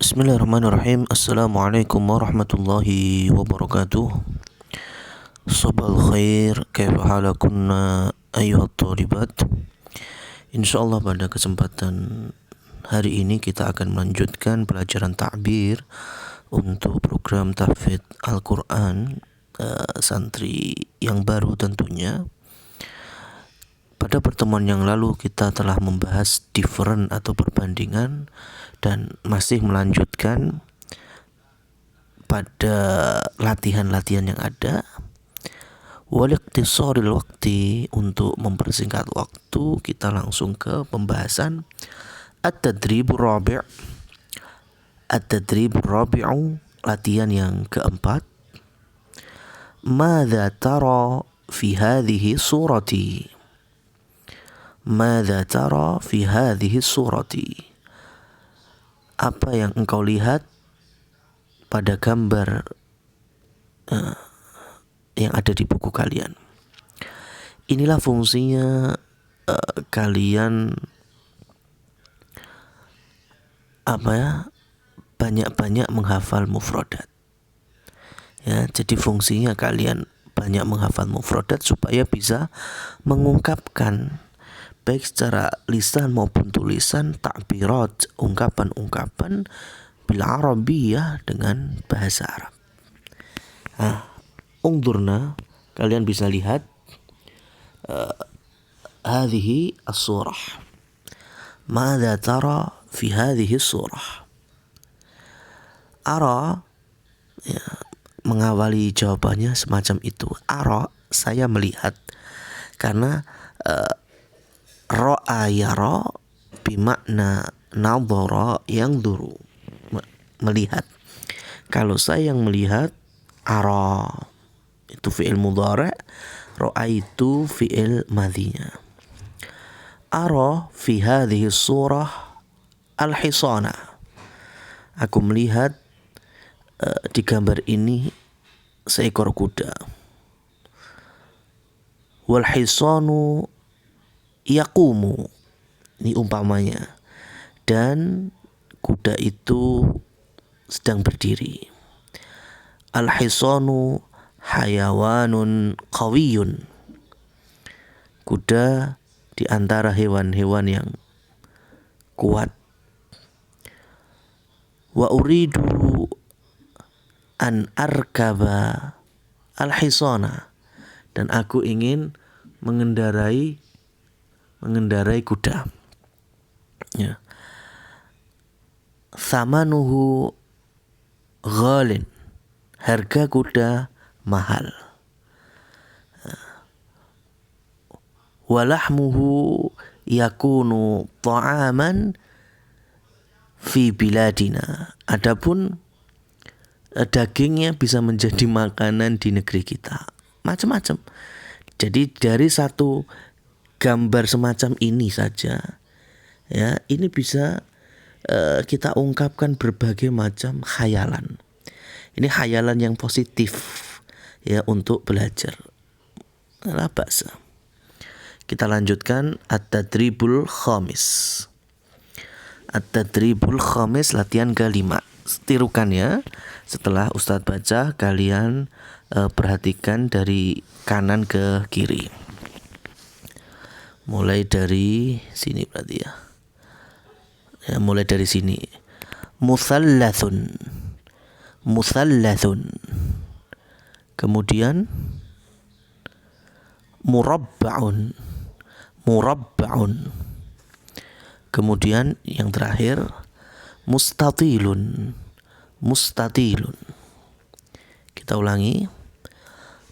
Bismillahirrahmanirrahim. Assalamualaikum warahmatullahi wabarakatuh. Sabal khair, kaifa halakunna ayyuhat thalibat. Insyaallah pada kesempatan hari ini kita akan melanjutkan pelajaran takbir untuk program tahfidz Al-Quran santri yang baru tentunya. Pada pertemuan yang lalu kita telah membahas different atau perbandingan dan masih melanjutkan pada latihan-latihan yang ada. Waliqtisaril waqti, untuk mempersingkat waktu kita langsung ke pembahasan at-tadribur rabi'. At-tadribur rabi'u, latihan yang keempat. Madza tara fi hadhihi surati? Madza tara fi hadhihi surati? Apa yang engkau lihat pada gambar yang ada di buku kalian? Inilah fungsinya kalian banyak-banyak menghafal mufradat. Ya, jadi fungsinya kalian banyak menghafal mufradat supaya bisa mengungkapkan baik secara lisan maupun tulisan takbirat, ungkapan-ungkapan bil arabiyah, dengan bahasa Arab. Ungdurna, kalian bisa lihat hadhihi as-surah. Madza tara fi hadhihi as-surah? Ara, ya, mengawali jawabannya semacam itu. Ara, saya melihat, karena ra'a yara bimakna nadhara yanzuru, melihat. Kalau saya yang melihat, ara itu fi'il mudhari', ra'a itu fi'il madhinya. Ara fi hadhihi surah al-hisana. Aku melihat di gambar ini seekor kuda. Wal hisanu yaqumu, ini umpamanya, dan kuda itu sedang berdiri. Al-hisanu hayawanun qawiyun, kuda di antara hewan-hewan yang kuat. Wa uridu an arkaba al-hisana, dan aku ingin mengendarai kuda. Ya. Thamanuhu ghalin, harga kuda mahal. Walahmuhu yakunu ta'aman fi biladina, adapun dagingnya bisa menjadi makanan di negeri kita. Macam-macam. Jadi dari satu gambar semacam ini saja, ya, ini bisa kita ungkapkan berbagai macam khayalan. Ini khayalan yang positif, ya, untuk belajar. La ba'sa. Kita lanjutkan at-tadribul khamis. At-tadribul khamis, latihan ke-5. Tirukan ya. Setelah Ustadz baca, kalian perhatikan dari kanan ke kiri. Mulai dari sini berarti ya. Mulai dari sini. Musallathun. Kemudian murabba'un. Kemudian yang terakhir mustatilun. Kita ulangi.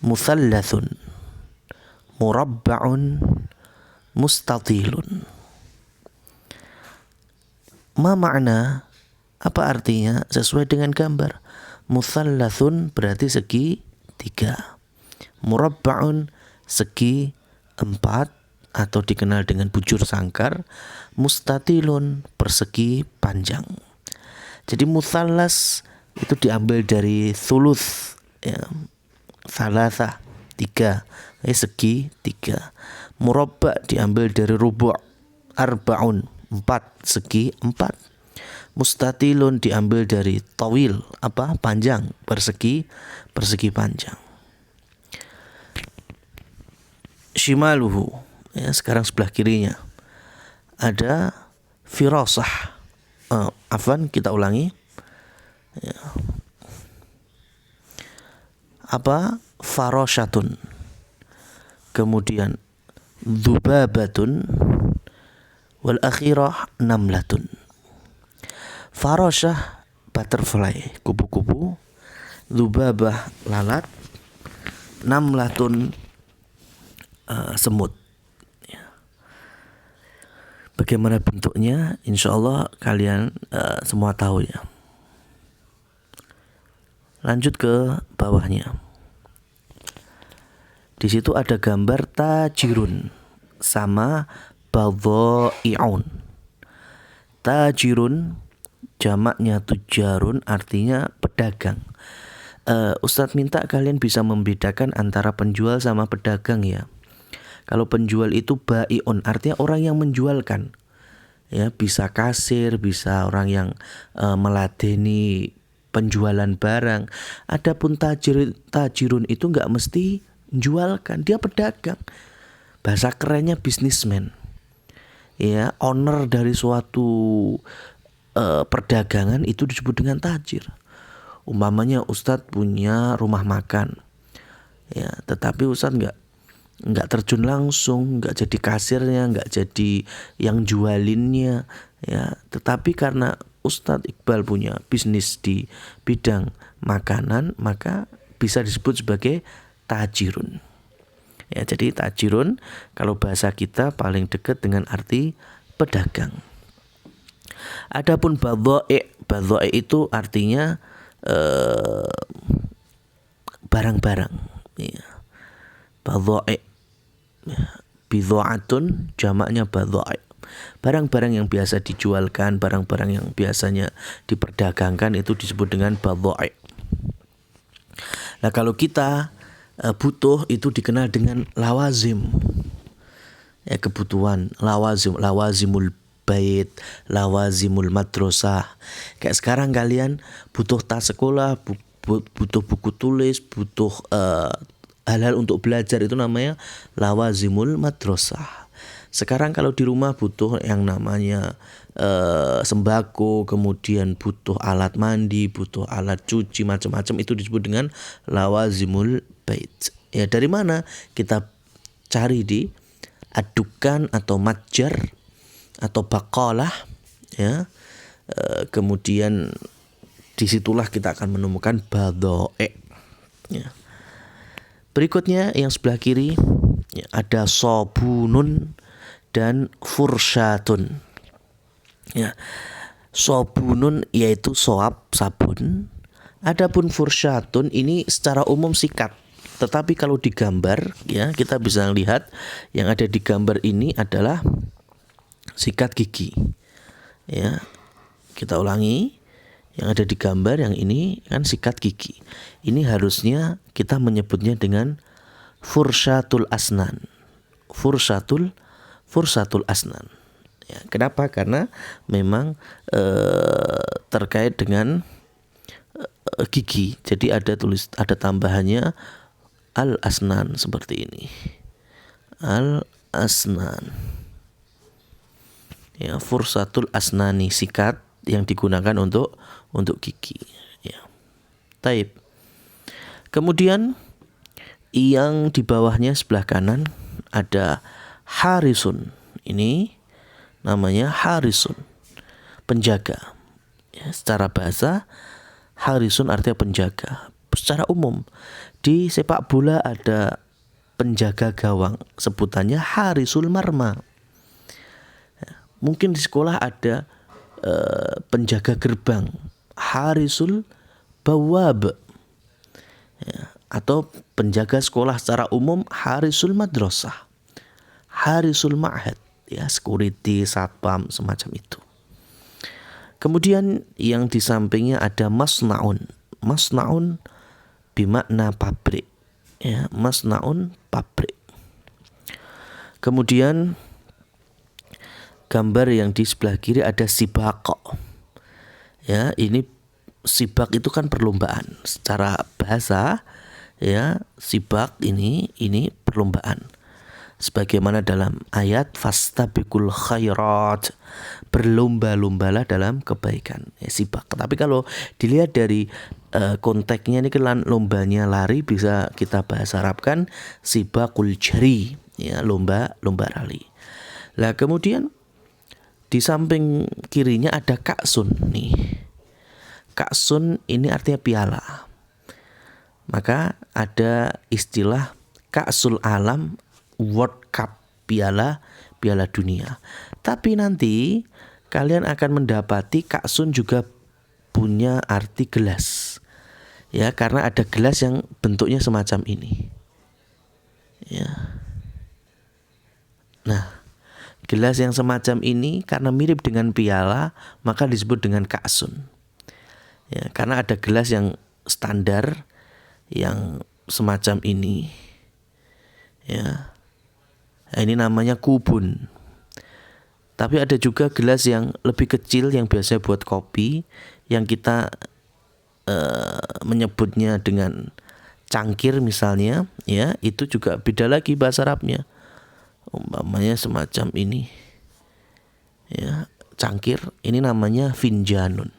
Musallathun, murabba'un, mustatilun. Ma makna, apa artinya sesuai dengan gambar? Musallathun berarti segi 3, murabba'un segi 4 atau dikenal dengan bujur sangkar, mustatilun persegi panjang. Jadi musallas itu diambil dari thuluth, ya, salasah 3, segi 3. Murabba diambil dari rubu', arba'un 4, segi 4. Mustatilun diambil dari tawil, apa? Panjang, persegi panjang. Shimaluhu, ya, sekarang sebelah kirinya ada firasah. Afwan, kita ulangi. Ya. Apa? Farashatun. Kemudian dzubabatun, wal akhirah namlatun. Farashah butterfly, kupu-kupu. Dzubabah lalat. Namlatun semut. Bagaimana bentuknya? Insya Allah kalian semua tahu ya. Lanjut ke bawahnya. Di situ ada gambar tajirun sama badha'i'un. Tajirun jamaknya tujarun, artinya pedagang. Ustadz minta kalian bisa membedakan antara penjual sama pedagang ya. Kalau penjual itu ba'i'un, artinya orang yang menjualkan. Ya, bisa kasir, bisa orang yang meladeni penjualan barang. Adapun tajirun itu nggak mesti menjualkan, dia pedagang. Bahasa kerennya businessman. Ya, owner dari suatu perdagangan itu disebut dengan tajir. Umpamanya Ustadz punya rumah makan, ya, tetapi Ustadz nggak terjun langsung, nggak jadi kasirnya, nggak jadi yang jualinnya, ya. Tetapi karena Ustadz Iqbal punya bisnis di bidang makanan, maka bisa disebut sebagai tajirun. Ya, jadi tajirun kalau bahasa kita paling dekat dengan arti pedagang. Adapun badha'i itu artinya barang-barang. Ya. Badha'i, bidha'atun jamaknya badha'i. Barang-barang yang biasa dijualkan, barang-barang yang biasanya diperdagangkan itu disebut dengan badha'i. Nah, kalau kita butuh itu dikenal dengan lawazim. Ya, kebutuhan lawazimul bait, lawazimul madrasah. Kayak sekarang kalian butuh tas sekolah, butuh buku tulis, butuh hal-hal untuk belajar, itu namanya lawazimul madrasah. Sekarang kalau di rumah butuh yang namanya sembako, kemudian butuh alat mandi, butuh alat cuci, macam-macam, itu disebut dengan lawazimul bait. Ya, dari mana kita cari? Di adukan atau matjar atau baqalah, ya. Kemudian disitulah kita akan menemukan badha'i. Ya. Berikutnya yang sebelah kiri, ya, ada sobunun dan fursatun. Ya. Sobunun yaitu soap, sabun. Adapun fursatun ini secara umum sikat. Tetapi kalau digambar, ya, kita bisa lihat yang ada di gambar ini adalah sikat gigi. Ya. Kita ulangi. Yang ada di gambar yang ini kan sikat gigi. Ini harusnya kita menyebutnya dengan fursatul asnan. Fursatul asnan. Ya, kenapa? Karena memang terkait dengan gigi. Jadi ada tambahannya al-asnan seperti ini. Al-asnan. Ya, fursatul asnani, sikat yang digunakan untuk gigi. Ya. Taib. Kemudian yang di bawahnya sebelah kanan ada harisun. Ini namanya harisun, penjaga. Ya, secara bahasa harisun artinya penjaga. Secara umum di sepak bola ada penjaga gawang, sebutannya harisul marma. Ya, mungkin di sekolah ada penjaga gerbang, harisul bawab. Ya, atau penjaga sekolah secara umum harisul madrasah, harisul ma'had, ya, security, satpam, semacam itu. Kemudian yang di sampingnya ada masnaun. Masnaun bimakna pabrik. Ya, masnaun pabrik. Kemudian gambar yang di sebelah kiri ada sibaqah. Ya, ini sibak itu kan perlombaan. Secara bahasa ya, sibak ini perlombaan. Sebagaimana dalam ayat fastabiqul khairat, berlomba-lombalah dalam kebaikan. Ya, sibak. Tapi kalau dilihat dari konteksnya ini kan lombanya lari, bisa kita bahasa Arabkan sibakul jari, ya, lomba rali. Lah kemudian di samping kirinya ada ka'sun nih. Ka'sun ini artinya piala. Maka ada istilah Ka'sul Alam, World Cup, piala dunia. Tapi nanti kalian akan mendapati Ka'sun juga punya arti gelas. Ya, karena ada gelas yang bentuknya semacam ini. Ya. Nah, gelas yang semacam ini karena mirip dengan piala, maka disebut dengan Ka'sun. Ya, karena ada gelas yang standar yang semacam ini. Ya. Nah, ini namanya kubun. Tapi ada juga gelas yang lebih kecil yang biasanya buat kopi, yang kita menyebutnya dengan cangkir misalnya, ya, itu juga beda lagi bahasa Arabnya. Umpamanya semacam ini. Ya, cangkir ini namanya finjanun.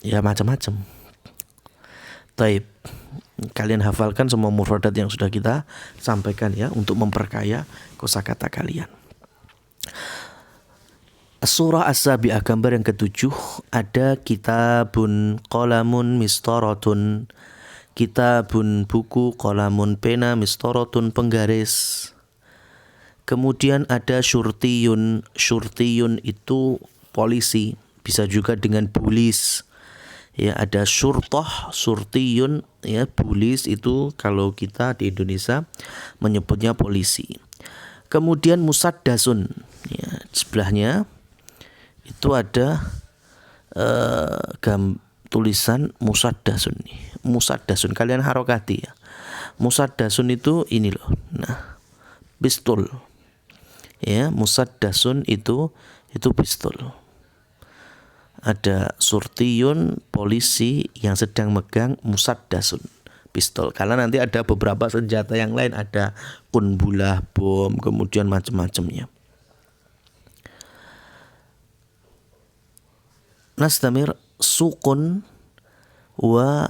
Ya macam-macam. Taib. Kalian hafalkan semua mufradat yang sudah kita sampaikan ya, untuk memperkaya kosakata kalian. Surah As-Sabi'ah, gambar yang ketujuh, ada kitabun, qalamun, mistoratun. Kitabun, buku, qalamun, pena, mistoratun, penggaris. Kemudian ada syurtiyun. Syurtiyun itu polisi, bisa juga dengan bulis. Ya, ada syurtoh, surtiyun, ya, bulis itu kalau kita di Indonesia menyebutnya polisi. Kemudian musaddasun, ya, sebelahnya itu ada tulisan musaddasun. Musaddasun kalian harokati ya. Musaddasun itu ini loh. Nah, pistol. Ya, musaddasun itu pistol. Ada surtiyun, polisi yang sedang megang musaddasun, pistol. Karena nanti ada beberapa senjata yang lain, ada kunbulah, bom, kemudian macam-macamnya. Nastamir, sukun wa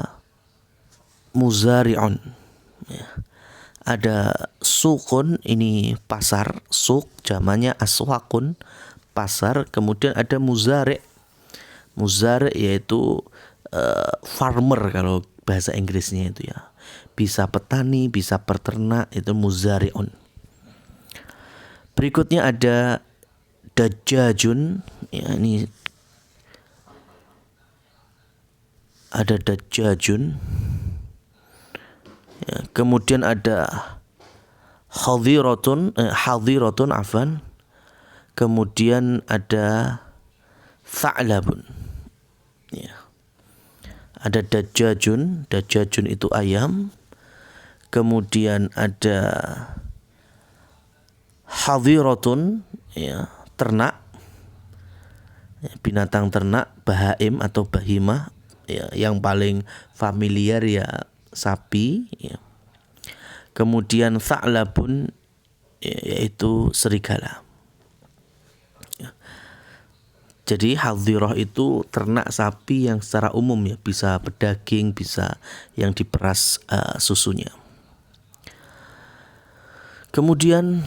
muzari'un. Ya. Ada sukun, ini pasar, suk jamannya aswakun, pasar. Kemudian ada muzari'. Muzari' yaitu farmer kalau bahasa Inggrisnya itu ya. Bisa petani, bisa peternak, itu muzari'un. Berikutnya ada dajjajun, ya, ini ada dajjajun. Ya, kemudian ada hadiratun, afan. Kemudian ada tha'labun. Ya. Ada dajjajun, dajjajun itu ayam. Kemudian ada hadiratun, ya, ternak, ya, binatang ternak, bahaim atau bahimah, ya, yang paling familiar ya sapi, ya. Kemudian tha'labun, ya, yaitu serigala. Jadi hadirah itu ternak sapi yang secara umum ya, bisa berdaging, bisa yang diperas susunya. Kemudian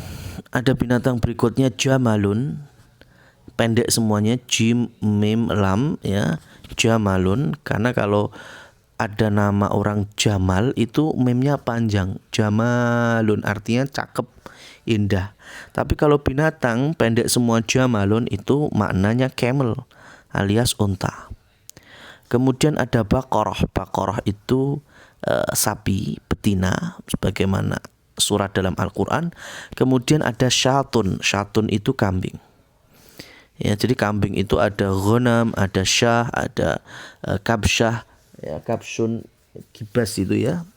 ada binatang berikutnya jamalun, pendek semuanya, jim, mim, lam, ya, jamalun. Karena kalau ada nama orang Jamal itu mimnya panjang, jamalun artinya cakep, indah. Tapi kalau binatang pendek semua jamalun itu maknanya camel alias unta. Kemudian ada baqarah. Baqarah itu sapi betina sebagaimana surat dalam Al-Qur'an. Kemudian ada syatun. Syatun itu kambing. Ya, jadi kambing itu ada ghanam, ada syah, ada kabsyah, ya, kabsun, kibas itu ya.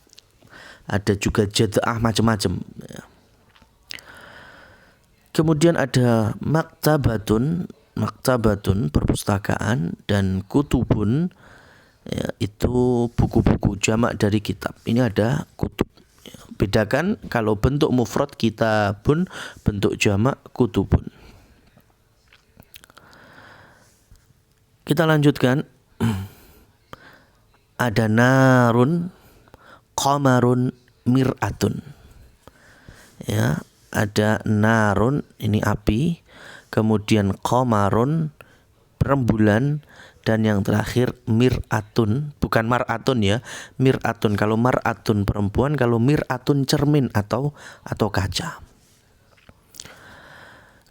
Ada juga jada'ah, macam-macam ya. Kemudian ada maktabatun, maktabatun perpustakaan, dan kutubun ya, itu buku-buku, jamak dari kitab. Ini ada kutub. Ya, bedakan kalau bentuk mufrad kitabun, bentuk jamak kutubun. Kita lanjutkan. Ada narun, qamarun, mir'atun. Ya, ada narun, ini api, kemudian qamarun, rembulan, dan yang terakhir mir'atun, bukan mar'atun ya, mir'atun. Kalau mar'atun perempuan, kalau mir'atun cermin atau kaca.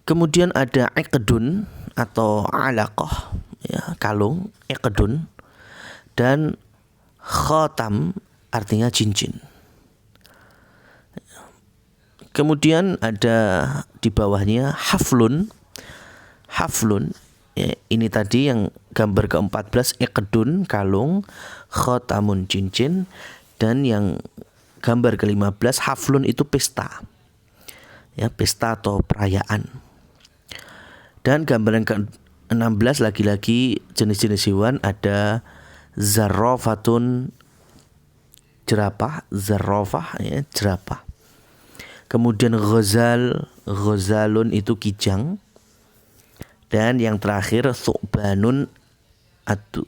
Kemudian ada iqdun atau alaqah, ya, kalung, iqdun, dan khatam artinya cincin. Kemudian ada di bawahnya haflun. Haflun ya, ini tadi yang gambar ke-14, iqdun kalung, khatamun cincin, dan yang gambar ke-15 haflun itu pesta. Ya, pesta atau perayaan. Dan gambar yang ke-16 lagi-lagi jenis-jenis hewan, ada zarrafatun, jerapah, zarrafah ya, jerapah. Kemudian ghazalun itu kijang. Dan yang terakhir thu'banun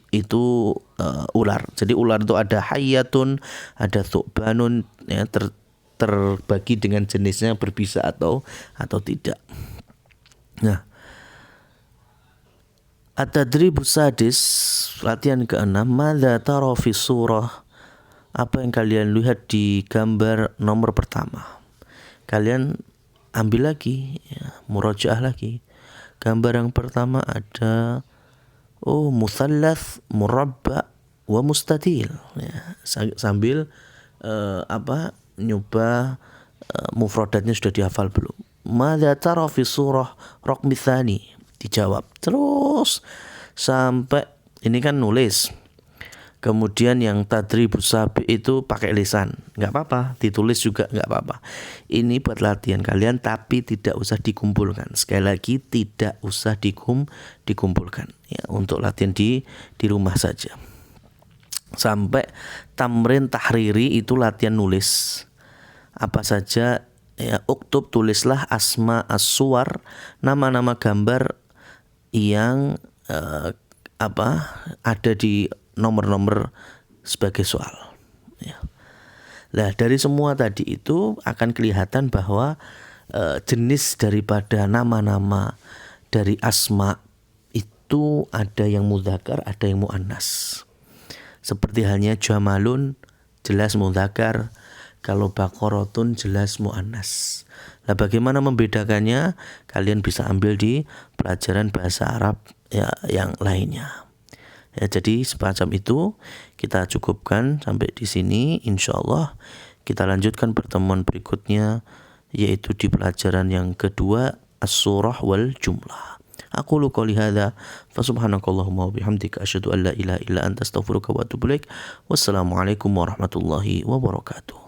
itu ular. Jadi ular itu ada hayyatun, ada thu'banun ya, terbagi dengan jenisnya berbisa atau tidak. Nah, at-tadribus sadis, latihan ke-6, madza tara fi surah, apa yang kalian lihat di gambar nomor pertama. Kalian ambil lagi ya, murajaah lagi. Gambar yang pertama ada musallath, murabba, wa mustatil ya, sambil nyoba mufradatnya sudah dihafal belum. Madza tara fi surah raqmi tsani, dijawab terus sampai ini kan nulis. Kemudian yang tadribus sabi itu pakai lisan, nggak apa-apa, ditulis juga nggak apa-apa. Ini buat latihan kalian, tapi tidak usah dikumpulkan. Sekali lagi, tidak usah dikumpulkan. Ya, untuk latihan di rumah saja. Sampai tamrin tahriri itu latihan nulis. Apa saja ya, uktub, tulislah asma as-suwar, nama-nama gambar yang ada di nomor-nomor sebagai soal ya. Nah, dari semua tadi itu akan kelihatan bahwa jenis daripada nama-nama dari asma itu ada yang mudzakkar, ada yang muannas. Seperti halnya jamalun jelas mudzakkar, kalau baqaratun jelas muannas. Nah, bagaimana membedakannya? Kalian bisa ambil di pelajaran bahasa Arab ya, yang lainnya. Ya, jadi semacam itu kita cukupkan sampai di sini. Insyaallah kita lanjutkan pertemuan berikutnya, yaitu di pelajaran yang kedua, as-surah wal jumlah. Aqulu qouli hadza fa subhanakallahumma wa bihamdika asyhadu an la ilaha illa anta astaghfiruka wa atubu ilaik. Wassalamualaikum warahmatullahi wabarakatuh.